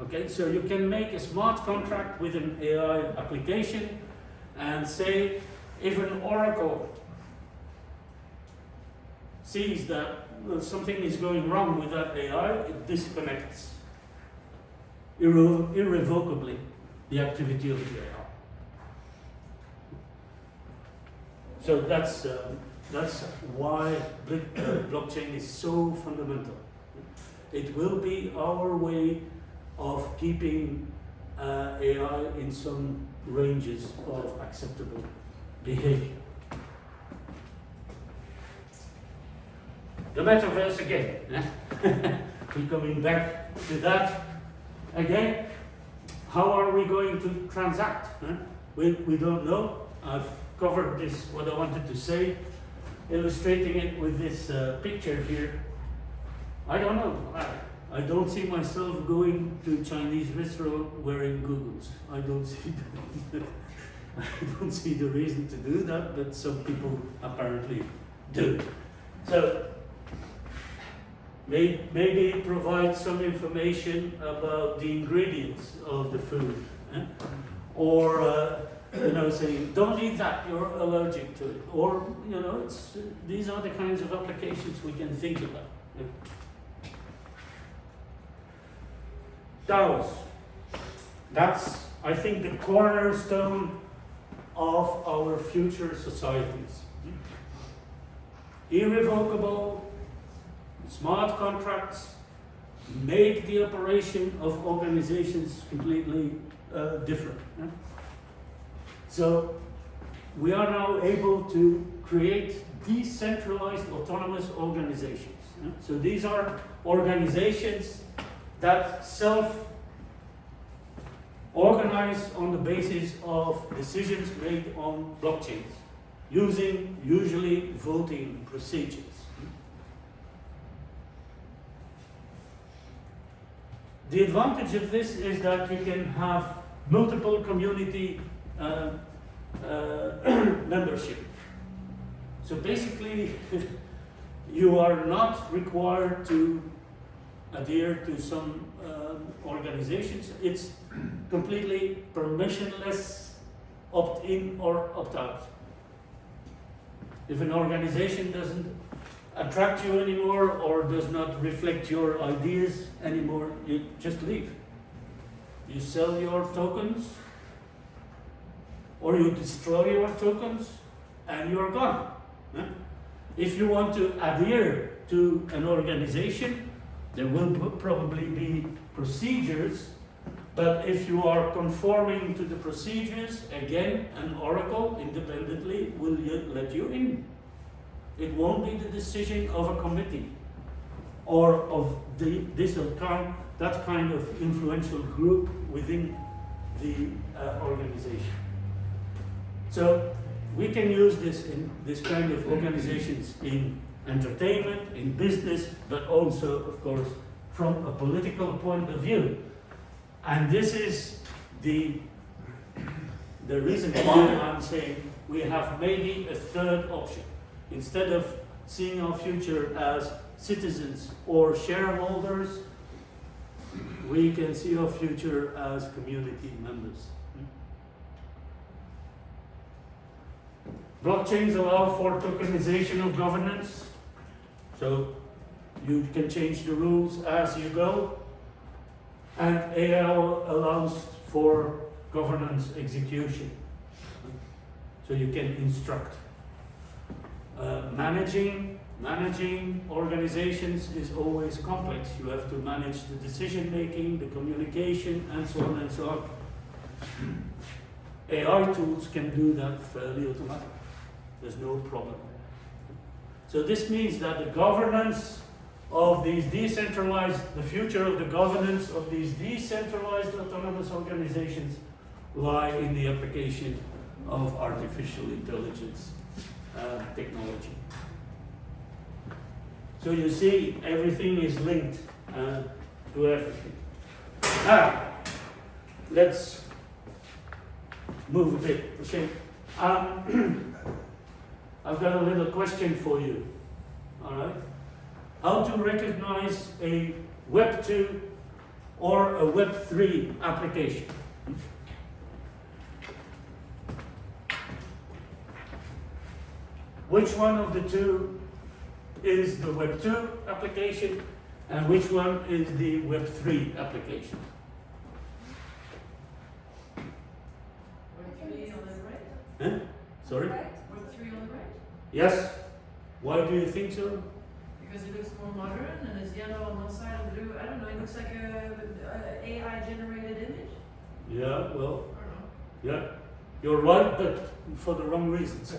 Okay, so you can make a smart contract with an AI application and say, if an oracle sees that something is going wrong with that AI, it disconnects irrevocably the activity of the AI. So that's why blockchain is so fundamental. It will be our way of keeping AI in some ranges of acceptable behavior. The metaverse again. We're coming back to that again. how are we going to transact? Huh? We don't know. I've covered this, what I wanted to say, illustrating it with this picture here. I don't know. I don't see myself going to Chinese restaurant wearing goggles. I don't see I don't see the reason to do that, but some people apparently do. So maybe provide some information about the ingredients of the food, or saying don't eat that, you're allergic to it, or these are the kinds of applications we can think about. DAOs. That's, I think, the cornerstone of our future societies. Irrevocable, smart contracts make the operation of organizations completely different. So we are now able to create decentralized autonomous organizations. So these are organizations that self-organize on the basis of decisions made on blockchains, using usually voting procedures. The advantage of this is that you can have multiple community membership. So basically, you are not required to adhere to some organizations. It's completely permissionless, opt-in or opt-out. If an organization doesn't attract you anymore or does not reflect your ideas anymore, you just leave. You sell your tokens or you destroy your tokens and you're gone. If you want to adhere to an organization, there will probably be procedures, but if you are conforming to the procedures, again, an oracle independently will let you in. It won't be the decision of a committee or of that kind of influential group within the organization. So we can use this kind of organizations in entertainment, in business, but also, of course, from a political point of view. And this is the reason why I'm saying we have maybe a third option. Instead of seeing our future as citizens or shareholders, we can see our future as community members. Blockchains allow for tokenization of governance. So you can change the rules as you go. And AI allows for governance execution. So you can instruct. Managing organizations is always complex. You have to manage the decision making, the communication, and so on and so on. AI tools can do that fairly automatically. There's no problem. So this means that the governance of these the future of the governance of these decentralized autonomous organizations lie in the application of artificial intelligence technology. So you see, everything is linked to everything. Now, let's move a bit, okay? I've got a little question for you, all right? How to recognize a Web 2 or a Web 3 application? Which one of the two is the Web 2 application and which one is the Web 3 application? Web 3 on the right? Huh? Sorry? Web 3 on the right? Yes? Why do you think so? Because it looks more modern and it's yellow on one side and blue. I don't know, it looks like a AI generated image. Yeah, well, I don't know. yeah. You're right, but for the wrong reasons.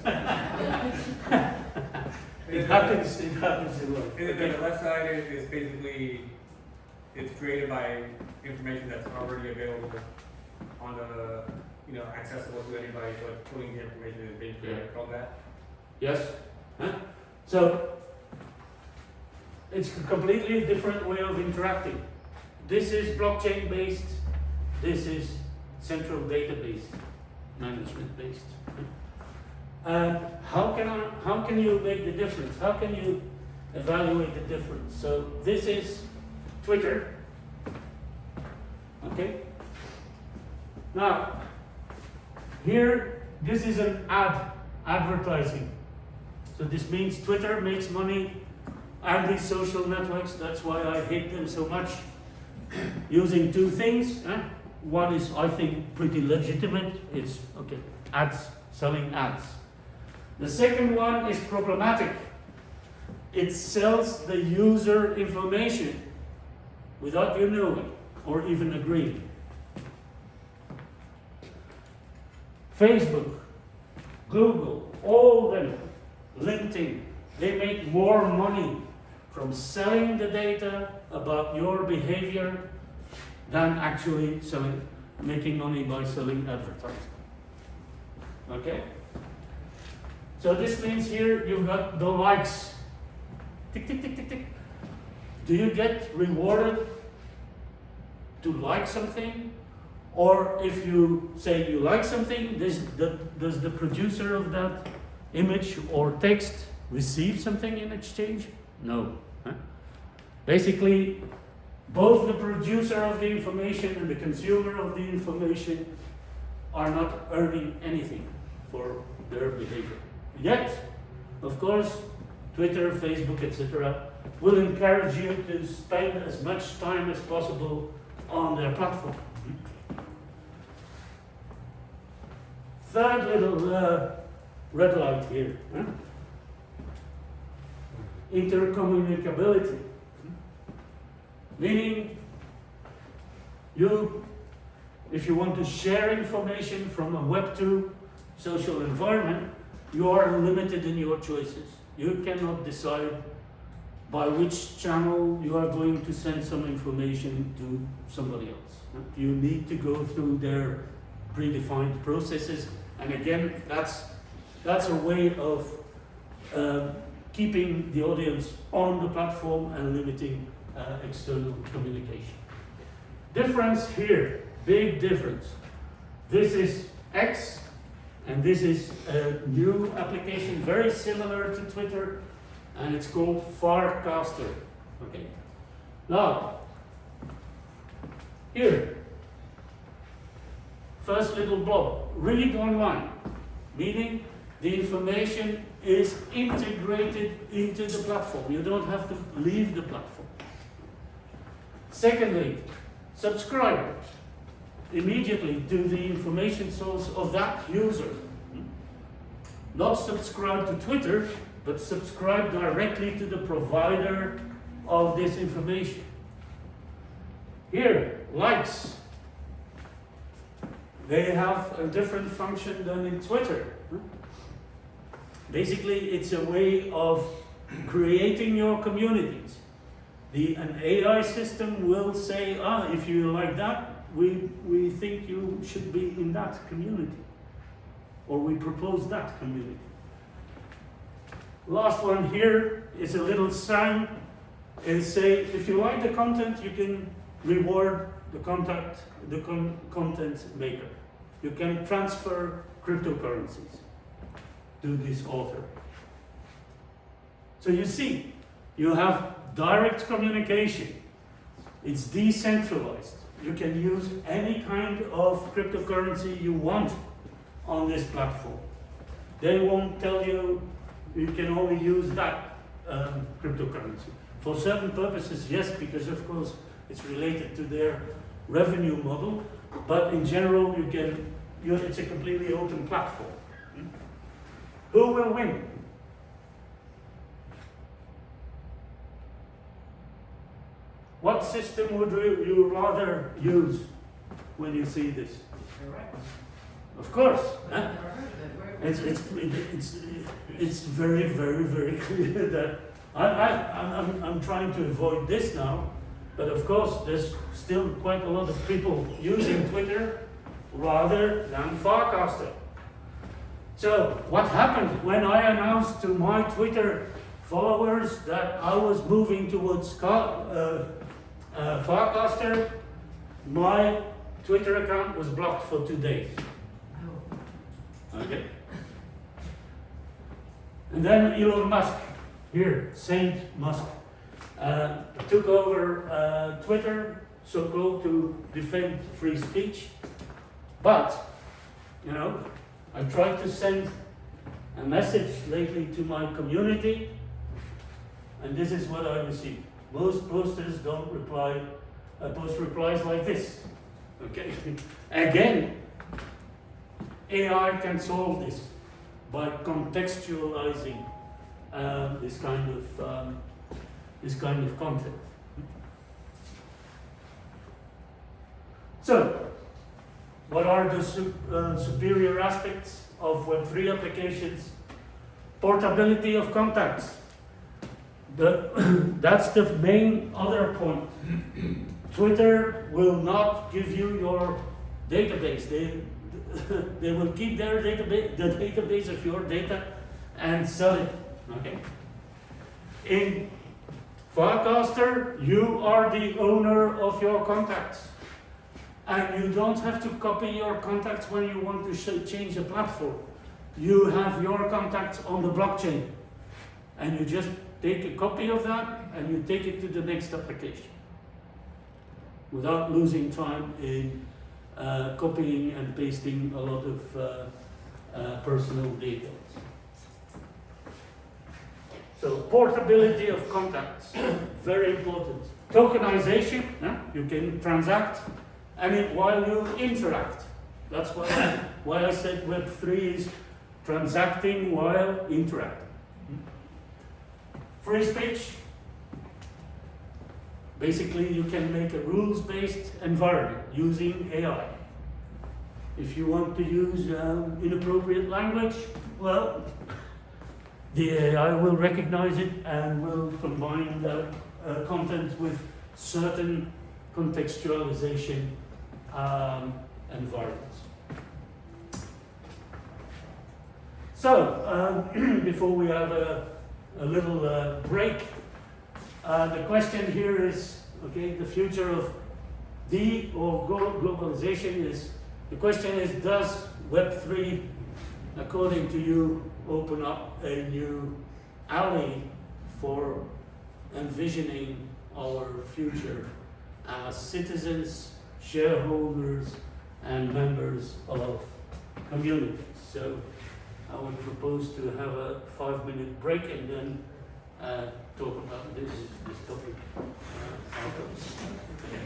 It happens in life. The left side is basically, it's created by information that's already available on the, accessible to anybody, so it's pulling the information is being created from that. Yes? Huh? So, it's a completely different way of interacting. This is blockchain based, this is central database management based. How can you make the difference? How can you evaluate the difference? So this is Twitter. Okay? Now, here, this is an advertising. So this means Twitter makes money and these social networks, that's why I hate them so much, using two things. One is, I think, pretty legitimate. It's, okay, ads, selling ads. The second one is problematic. It sells the user information without you knowing or even agreeing. Facebook, Google, all them, LinkedIn, they make more money from selling the data about your behavior than actually making money by selling advertising. Okay? So this means here you've got the likes. Tick, tick, tick, tick, tick. Do you get rewarded to like something? Or if you say you like something, does the producer of that image or text receive something in exchange? No. Basically, both the producer of the information and the consumer of the information are not earning anything for their behavior. Yet, of course, Twitter, Facebook, etc. will encourage you to spend as much time as possible on their platform. Third little red light here. Intercommunicability. Meaning, if you want to share information from a Web 2 social environment, you are limited in your choices. You cannot decide by which channel you are going to send some information to somebody else. You need to go through their predefined processes, and again, that's a way of keeping the audience on the platform and limiting external communication. Difference here, big difference. This is X, and this is a new application very similar to Twitter, and it's called Farcaster. Okay. Now, here, first little blob, read online, meaning the information is integrated into the platform. You don't have to leave the platform. Secondly, subscribe immediately to the information source of that user. Not subscribe to Twitter, but subscribe directly to the provider of this information. Here, likes. They have a different function than in Twitter. Basically, it's a way of creating your communities. An AI system will say, if you like that, we think you should be in that community. Or we propose that community. Last one here is a little sign and say, if you like the content, you can reward the content maker. You can transfer cryptocurrencies to this author. So you see, you have direct communication. It's decentralized. You can use any kind of cryptocurrency you want on this platform. They won't tell you you can only use that cryptocurrency. For certain purposes, yes, because of course it's related to their revenue model, but in general it's a completely open platform. Who will win? What system would you rather use when you see this? Correct. Of course. Never heard of it. It's very, very, very clear that I'm trying to avoid this now, but of course there's still quite a lot of people using Twitter, rather than Farcaster. So what happened when I announced to my Twitter followers that I was moving towards Farcaster? My Twitter account was blocked for 2 days. Okay. And then Elon Musk, here, Saint Musk, took over Twitter, so-called, to defend free speech. But, you know, I tried to send a message lately to my community, and this is what I received. Most posters don't reply, post replies like this. Okay. Again, AI can solve this by contextualizing this kind of content. So, what are the superior aspects of Web3 applications? Portability of contacts. That's the main other point. Twitter will not give you your database. They will keep their database, the database of your data, and sell it. Okay. In Farcaster, you are the owner of your contacts, and you don't have to copy your contacts when you want to change a platform. You have your contacts on the blockchain, and you just take a copy of that and you take it to the next application without losing time in copying and pasting a lot of personal details. So portability of contacts, very important. Tokenization, you can transact while you interact. That's why I said Web3 is transacting while interacting. Free speech. Basically, you can make a rules-based environment using AI. If you want to use inappropriate language, well, the AI will recognize it and will combine the content with certain contextualization environments. So, before we have a little break, the question here is, okay, the future of globalization is, the question is, does Web3, according to you, open up a new alley for envisioning our future as citizens, shareholders, and members of communities? So I would propose to have a 5-minute break and then talk about this topic afterwards. Okay.